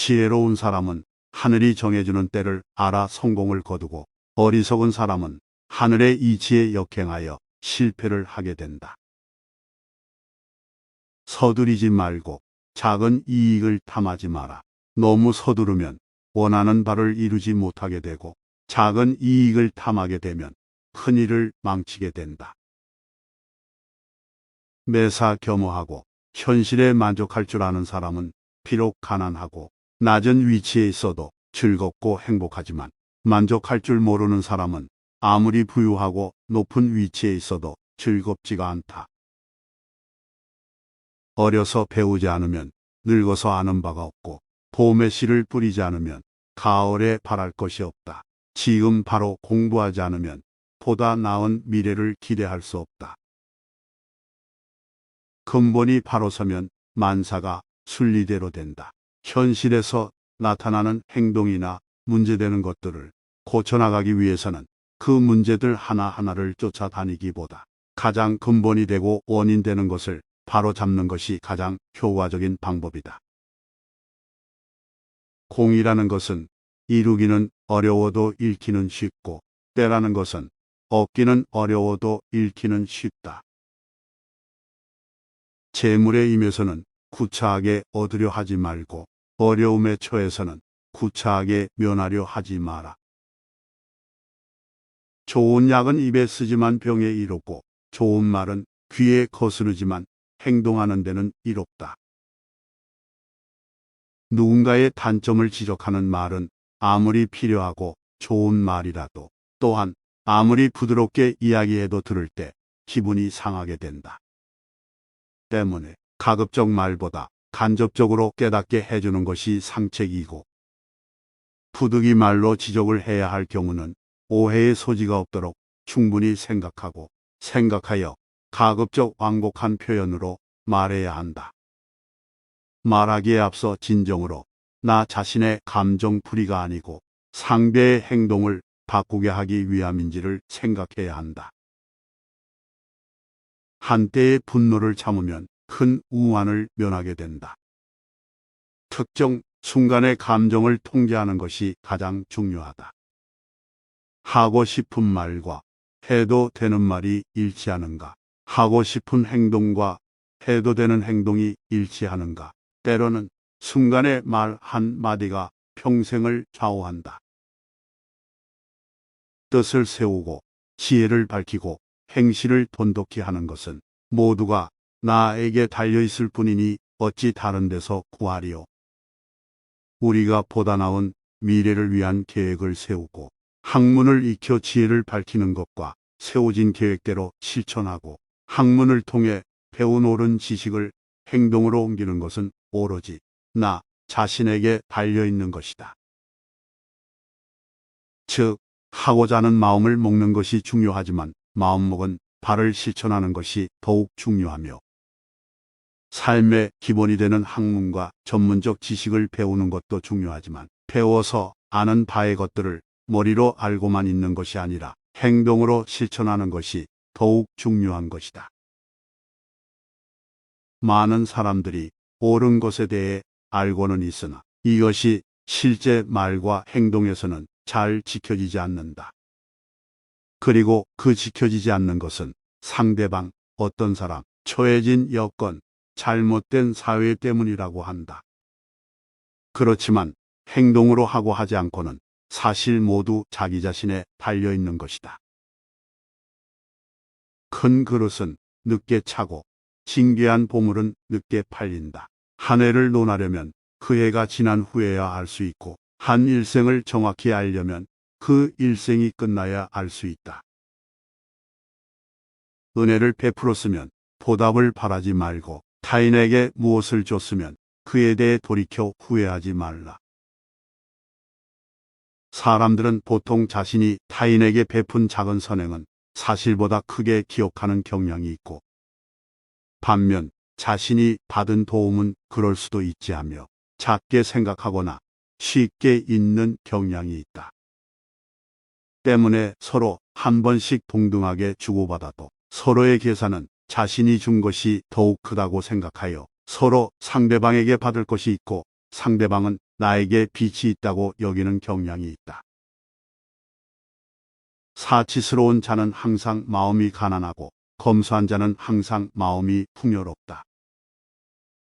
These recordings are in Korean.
지혜로운 사람은 하늘이 정해주는 때를 알아 성공을 거두고 어리석은 사람은 하늘의 이치에 역행하여 실패를 하게 된다. 서두르지 말고 작은 이익을 탐하지 마라. 너무 서두르면 원하는 바를 이루지 못하게 되고 작은 이익을 탐하게 되면 큰 일을 망치게 된다. 매사 겸허하고 현실에 만족할 줄 아는 사람은 비록 가난하고 낮은 위치에 있어도 즐겁고 행복하지만 만족할 줄 모르는 사람은 아무리 부유하고 높은 위치에 있어도 즐겁지가 않다. 어려서 배우지 않으면 늙어서 아는 바가 없고 봄에 씨를 뿌리지 않으면 가을에 바랄 것이 없다. 지금 바로 공부하지 않으면 보다 나은 미래를 기대할 수 없다. 근본이 바로 서면 만사가 순리대로 된다. 현실에서 나타나는 행동이나 문제되는 것들을 고쳐나가기 위해서는 그 문제들 하나하나를 쫓아다니기보다 가장 근본이 되고 원인 되는 것을 바로 잡는 것이 가장 효과적인 방법이다. 공이라는 것은 이루기는 어려워도 잃기는 쉽고 때라는 것은 얻기는 어려워도 잃기는 쉽다. 재물에 임해서는 구차하게 얻으려 하지 말고 어려움에 처해서는 구차하게 면하려 하지 마라. 좋은 약은 입에 쓰지만 병에 이롭고 좋은 말은 귀에 거스르지만 행동하는 데는 이롭다. 누군가의 단점을 지적하는 말은 아무리 필요하고 좋은 말이라도 또한 아무리 부드럽게 이야기해도 들을 때 기분이 상하게 된다. 때문에 가급적 말보다 간접적으로 깨닫게 해주는 것이 상책이고 부득이 말로 지적을 해야 할 경우는 오해의 소지가 없도록 충분히 생각하여 가급적 완곡한 표현으로 말해야 한다. 말하기에 앞서 진정으로 나 자신의 감정풀이가 아니고 상대의 행동을 바꾸게 하기 위함인지를 생각해야 한다. 한때의 분노를 참으면 큰 우환을 면하게 된다. 특정 순간의 감정을 통제하는 것이 가장 중요하다. 하고 싶은 말과 해도 되는 말이 일치하는가? 하고 싶은 행동과 해도 되는 행동이 일치하는가? 때로는 순간의 말 한마디가 평생을 좌우한다. 뜻을 세우고 지혜를 밝히고 행실을 돈독히 하는 것은 모두가 나에게 달려있을 뿐이니 어찌 다른 데서 구하리요. 우리가 보다 나은 미래를 위한 계획을 세우고 학문을 익혀 지혜를 밝히는 것과 세워진 계획대로 실천하고 학문을 통해 배운 옳은 지식을 행동으로 옮기는 것은 오로지 나 자신에게 달려있는 것이다. 즉, 하고자 하는 마음을 먹는 것이 중요하지만 마음먹은 바를 실천하는 것이 더욱 중요하며 삶의 기본이 되는 학문과 전문적 지식을 배우는 것도 중요하지만 배워서 아는 바의 것들을 머리로 알고만 있는 것이 아니라 행동으로 실천하는 것이 더욱 중요한 것이다. 많은 사람들이 옳은 것에 대해 알고는 있으나 이것이 실제 말과 행동에서는 잘 지켜지지 않는다. 그리고 그 지켜지지 않는 것은 상대방, 어떤 사람, 처해진 여건, 잘못된 사회 때문이라고 한다. 그렇지만 행동으로 하고 하지 않고는 사실 모두 자기 자신에 달려있는 것이다. 큰 그릇은 늦게 차고 진귀한 보물은 늦게 팔린다. 한 해를 논하려면 그 해가 지난 후에야 알 수 있고 한 일생을 정확히 알려면 그 일생이 끝나야 알 수 있다. 은혜를 베풀었으면 보답을 바라지 말고 타인에게 무엇을 줬으면 그에 대해 돌이켜 후회하지 말라. 사람들은 보통 자신이 타인에게 베푼 작은 선행은 사실보다 크게 기억하는 경향이 있고 반면 자신이 받은 도움은 그럴 수도 있지 하며 작게 생각하거나 쉽게 잊는 경향이 있다. 때문에 서로 한 번씩 동등하게 주고받아도 서로의 계산은 자신이 준 것이 더욱 크다고 생각하여 서로 상대방에게 받을 것이 있고 상대방은 나에게 빛이 있다고 여기는 경향이 있다. 사치스러운 자는 항상 마음이 가난하고 검소한 자는 항상 마음이 풍요롭다.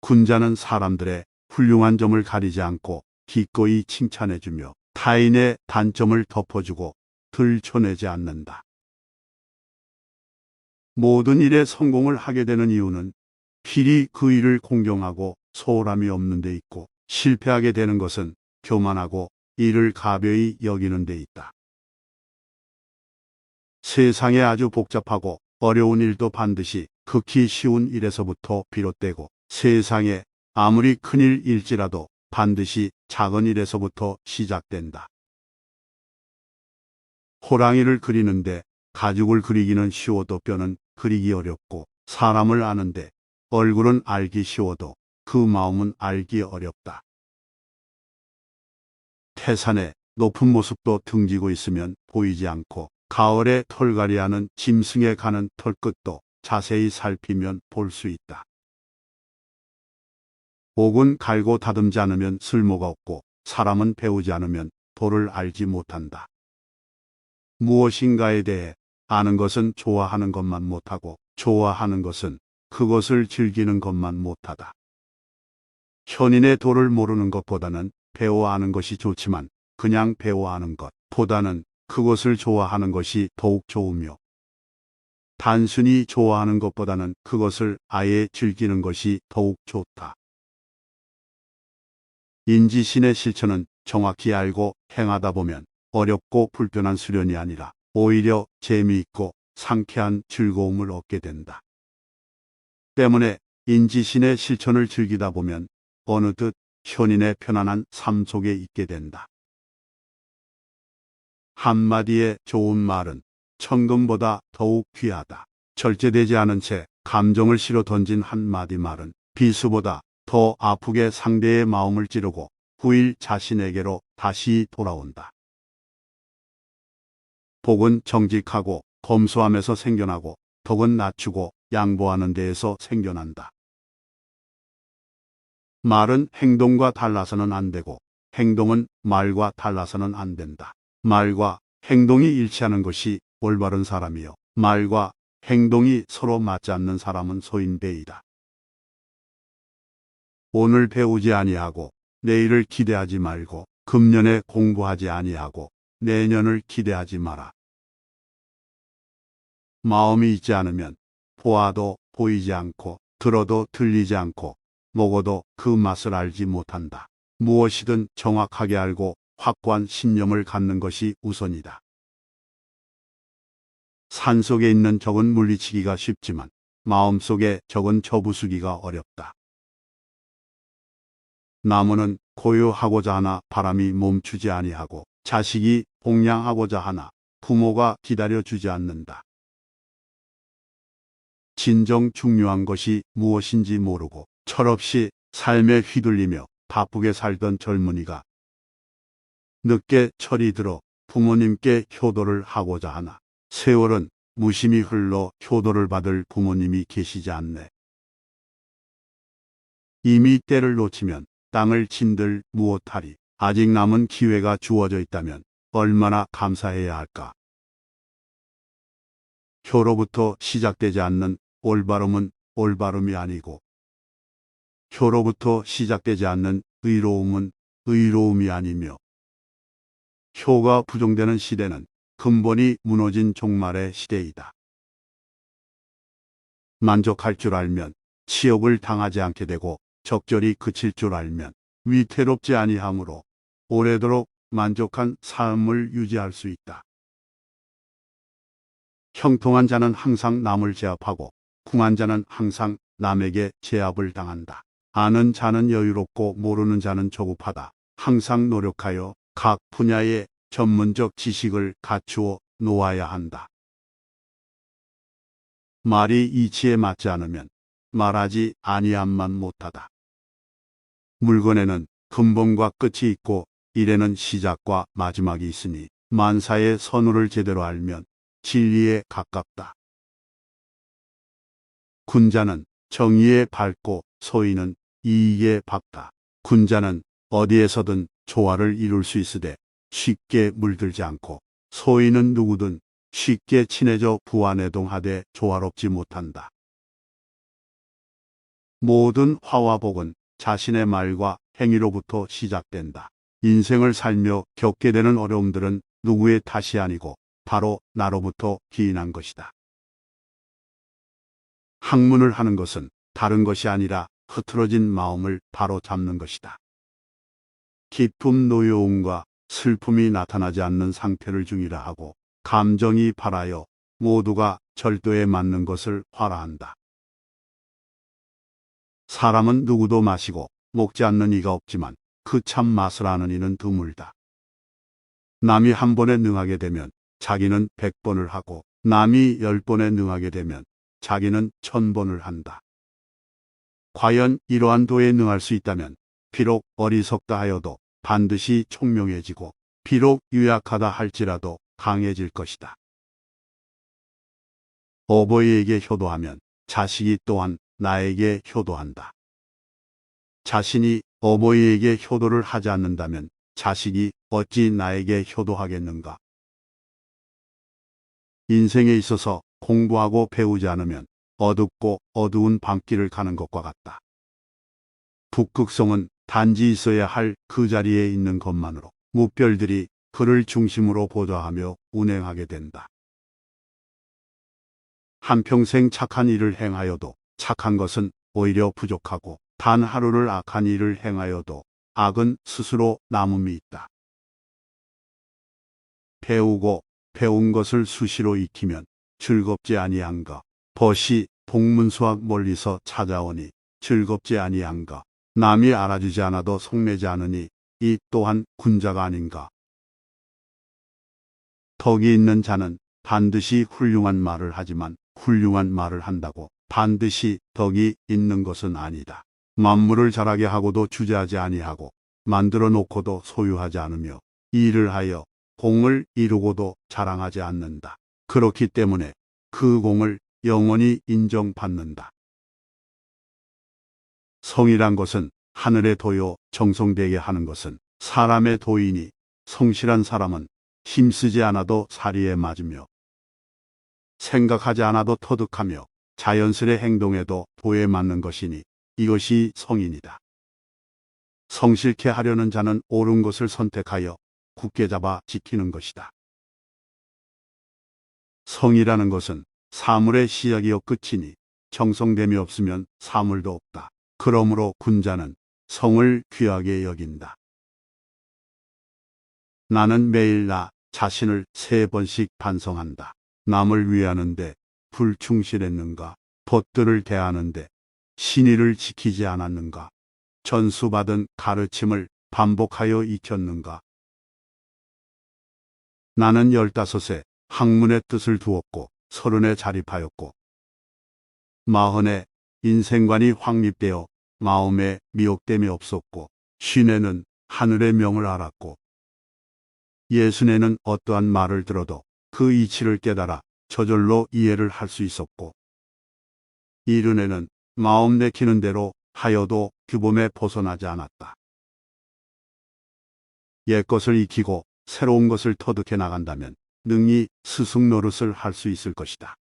군자는 사람들의 훌륭한 점을 가리지 않고 기꺼이 칭찬해주며 타인의 단점을 덮어주고 들춰내지 않는다. 모든 일에 성공을 하게 되는 이유는 필히 그 일을 공경하고 소홀함이 없는 데 있고, 실패하게 되는 것은 교만하고 일을 가벼이 여기는 데 있다. 세상에 아주 복잡하고 어려운 일도 반드시 극히 쉬운 일에서부터 비롯되고, 세상에 아무리 큰 일일지라도 반드시 작은 일에서부터 시작된다. 호랑이를 그리는데 가죽을 그리기는 쉬워도 뼈는 그리기 어렵고, 사람을 아는데 얼굴은 알기 쉬워도 그 마음은 알기 어렵다. 태산의 높은 모습도 등지고 있으면 보이지 않고, 가을에 털갈이하는 짐승에 가는 털끝도 자세히 살피면 볼 수 있다. 옥은 갈고 다듬지 않으면 쓸모가 없고, 사람은 배우지 않으면 도를 알지 못한다. 무엇인가에 대해 아는 것은 좋아하는 것만 못하고, 좋아하는 것은 그것을 즐기는 것만 못하다. 현인의 도를 모르는 것보다는 배워 아는 것이 좋지만, 그냥 배워 아는 것보다는 그것을 좋아하는 것이 더욱 좋으며, 단순히 좋아하는 것보다는 그것을 아예 즐기는 것이 더욱 좋다. 인지신의 실천은 정확히 알고 행하다 보면 어렵고 불편한 수련이 아니라 오히려 재미있고 상쾌한 즐거움을 얻게 된다. 때문에 인지신의 실천을 즐기다 보면 어느덧 현인의 편안한 삶 속에 있게 된다. 한마디의 좋은 말은 천금보다 더욱 귀하다. 절제되지 않은 채 감정을 실어 던진 한마디 말은 비수보다 더 아프게 상대의 마음을 찌르고 후일 자신에게로 다시 돌아온다. 복은 정직하고 검소함에서 생겨나고, 덕은 낮추고 양보하는 데에서 생겨난다. 말은 행동과 달라서는 안 되고, 행동은 말과 달라서는 안 된다. 말과 행동이 일치하는 것이 올바른 사람이요, 말과 행동이 서로 맞지 않는 사람은 소인배이다. 오늘 배우지 아니하고 내일을 기대하지 말고, 금년에 공부하지 아니하고 내년을 기대하지 마라. 마음이 있지 않으면 보아도 보이지 않고, 들어도 들리지 않고, 먹어도 그 맛을 알지 못한다. 무엇이든 정확하게 알고 확고한 신념을 갖는 것이 우선이다. 산속에 있는 적은 물리치기가 쉽지만 마음속에 적은 접부수기가 어렵다. 나무는 고요하고자 하나 바람이 멈추지 아니하고, 자식이 복양하고자 하나 부모가 기다려주지 않는다. 진정 중요한 것이 무엇인지 모르고 철없이 삶에 휘둘리며 바쁘게 살던 젊은이가 늦게 철이 들어 부모님께 효도를 하고자 하나, 세월은 무심히 흘러 효도를 받을 부모님이 계시지 않네. 이미 때를 놓치면 땅을 친들 무엇하리. 아직 남은 기회가 주어져 있다면 얼마나 감사해야 할까. 효로부터 시작되지 않는 올바름은 올바름이 아니고, 효로부터 시작되지 않는 의로움은 의로움이 아니며, 효가 부정되는 시대는 근본이 무너진 종말의 시대이다. 만족할 줄 알면 치욕을 당하지 않게 되고, 적절히 그칠 줄 알면 위태롭지 아니하므로 오래도록 만족한 삶을 유지할 수 있다. 형통한 자는 항상 남을 제압하고, 궁한 자는 항상 남에게 제압을 당한다. 아는 자는 여유롭고 모르는 자는 조급하다. 항상 노력하여 각 분야의 전문적 지식을 갖추어 놓아야 한다. 말이 이치에 맞지 않으면 말하지 아니함만 못하다. 물건에는 근본과 끝이 있고 일에는 시작과 마지막이 있으니, 만사의 선우를 제대로 알면 진리에 가깝다. 군자는 정의에 밝고 소인은 이익에 밝다. 군자는 어디에서든 조화를 이룰 수 있으되 쉽게 물들지 않고 소인은 누구든 쉽게 친해져 부안해동하되 조화롭지 못한다. 모든 화와 복은 자신의 말과 행위로부터 시작된다. 인생을 살며 겪게 되는 어려움들은 누구의 탓이 아니고 바로 나로부터 기인한 것이다. 학문을 하는 것은 다른 것이 아니라 흐트러진 마음을 바로 잡는 것이다. 기쁨 노여움과 슬픔이 나타나지 않는 상태를 중이라 하고 감정이 발하여 모두가 절도에 맞는 것을 화라한다. 사람은 누구도 마시고 먹지 않는 이가 없지만 그 참 맛을 아는 이는 드물다. 남이 한 번에 능하게 되면 자기는 100번을 하고 남이 10번에 능하게 되면 자기는 1000번을 한다. 과연 이러한 도에 능할 수 있다면 비록 어리석다 하여도 반드시 총명해지고 비록 유약하다 할지라도 강해질 것이다. 어버이에게 효도하면 자식이 또한 나에게 효도한다. 자신이 어버이에게 효도를 하지 않는다면 자식이 어찌 나에게 효도하겠는가? 인생에 있어서 공부하고 배우지 않으면 어둡고 어두운 밤길을 가는 것과 같다. 북극성은 단지 있어야 할 그 자리에 있는 것만으로 무별들이 그를 중심으로 보좌하며 운행하게 된다. 한평생 착한 일을 행하여도 착한 것은 오히려 부족하고 단 하루를 악한 일을 행하여도 악은 스스로 남음이 있다. 배우고 배운 것을 수시로 익히면 즐겁지 아니한가. 벗이 복문수학 멀리서 찾아오니 즐겁지 아니한가. 남이 알아주지 않아도 성내지 않으니 이 또한 군자가 아닌가. 덕이 있는 자는 반드시 훌륭한 말을 하지만 훌륭한 말을 한다고 반드시 덕이 있는 것은 아니다. 만물을 자라게 하고도 주재하지 아니하고 만들어 놓고도 소유하지 않으며 일을 하여 공을 이루고도 자랑하지 않는다. 그렇기 때문에 그 공을 영원히 인정받는다. 성이란 것은 하늘의 도요, 정성되게 하는 것은 사람의 도이니 성실한 사람은 힘쓰지 않아도 사리에 맞으며 생각하지 않아도 터득하며 자연스레 행동해도 도에 맞는 것이니 이것이 성인이다. 성실케 하려는 자는 옳은 것을 선택하여 굳게 잡아 지키는 것이다. 성이라는 것은 사물의 시작이요 끝이니 정성됨이 없으면 사물도 없다. 그러므로 군자는 성을 귀하게 여긴다. 나는 매일 나 자신을 3번씩 반성한다. 남을 위하는데 불충실했는가? 벗들을 대하는데 신의를 지키지 않았는가? 전수받은 가르침을 반복하여 익혔는가? 나는 15에 학문의 뜻을 두었고 30에 자립하였고 40에 인생관이 확립되어 마음에 미혹됨이 없었고 50에는 하늘의 명을 알았고 60에는 어떠한 말을 들어도 그 이치를 깨달아 저절로 이해를 할 수 있었고 70에는 마음 내키는 대로 하여도 규범에 벗어나지 않았다. 옛것을 익히고 새로운 것을 터득해 나간다면 능히 스승 노릇을 할 수 있을 것이다.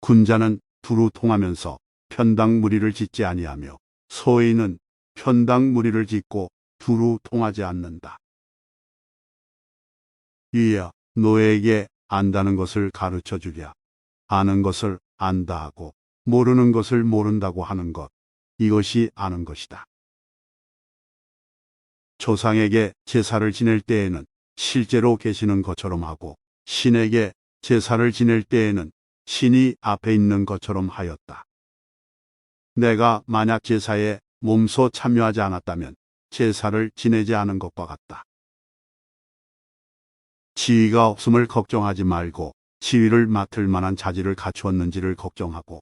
군자는 두루 통하면서 편당무리를 짓지 아니하며 소인은 편당무리를 짓고 두루 통하지 않는다. 이야, 너에게 안다는 것을 가르쳐 주랴. 아는 것을 안다 하고 모르는 것을 모른다고 하는 것, 이것이 아는 것이다. 조상에게 제사를 지낼 때에는 실제로 계시는 것처럼 하고 신에게 제사를 지낼 때에는 신이 앞에 있는 것처럼 하였다. 내가 만약 제사에 몸소 참여하지 않았다면 제사를 지내지 않은 것과 같다. 지위가 없음을 걱정하지 말고 지위를 맡을 만한 자질을 갖추었는지를 걱정하고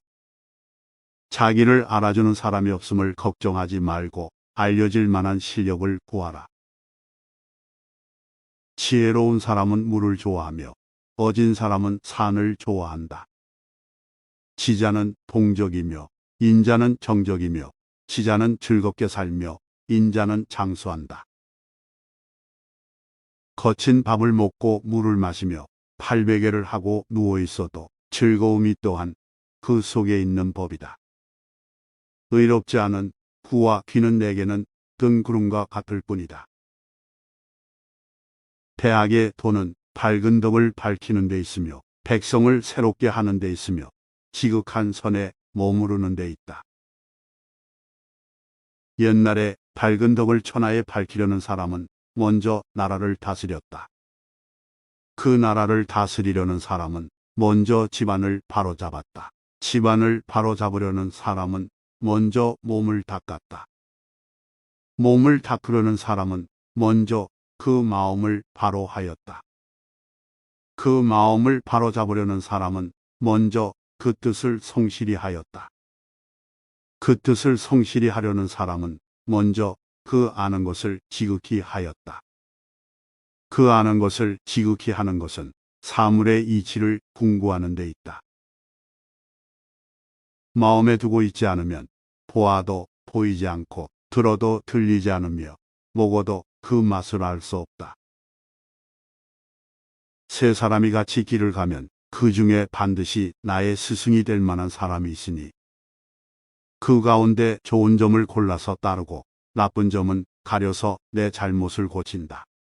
자기를 알아주는 사람이 없음을 걱정하지 말고 알려질 만한 실력을 구하라. 지혜로운 사람은 물을 좋아하며 어진 사람은 산을 좋아한다. 지자는 동적이며 인자는 정적이며 지자는 즐겁게 살며 인자는 장수한다. 거친 밥을 먹고 물을 마시며 팔베개를 하고 누워 있어도 즐거움이 또한 그 속에 있는 법이다. 의롭지 않은 후와 귀는 내게는 등구름과 같을 뿐이다. 대학의 도는 밝은 덕을 밝히는 데 있으며 백성을 새롭게 하는 데 있으며 지극한 선에 머무르는 데 있다. 옛날에 밝은 덕을 천하에 밝히려는 사람은 먼저 나라를 다스렸다. 그 나라를 다스리려는 사람은 먼저 집안을 바로잡았다. 집안을 바로잡으려는 사람은 먼저 몸을 닦았다. 몸을 닦으려는 사람은 먼저 그 마음을 바로하였다. 그 마음을 바로잡으려는 사람은 먼저 그 뜻을 성실히 하였다. 그 뜻을 성실히 하려는 사람은 먼저 그 아는 것을 지극히 하였다. 그 아는 것을 지극히 하는 것은 사물의 이치를 궁구하는 데 있다. 마음에 두고 있지 않으면 보아도 보이지 않고 들어도 들리지 않으며 먹어도 그 맛을 알 수 없다. 세 사람이 같이 길을 가면 그 중에 반드시 나의 스승이 될 만한 사람이 있으니 그 가운데 좋은 점을 골라서 따르고 나쁜 점은 가려서 내 잘못을 고친다.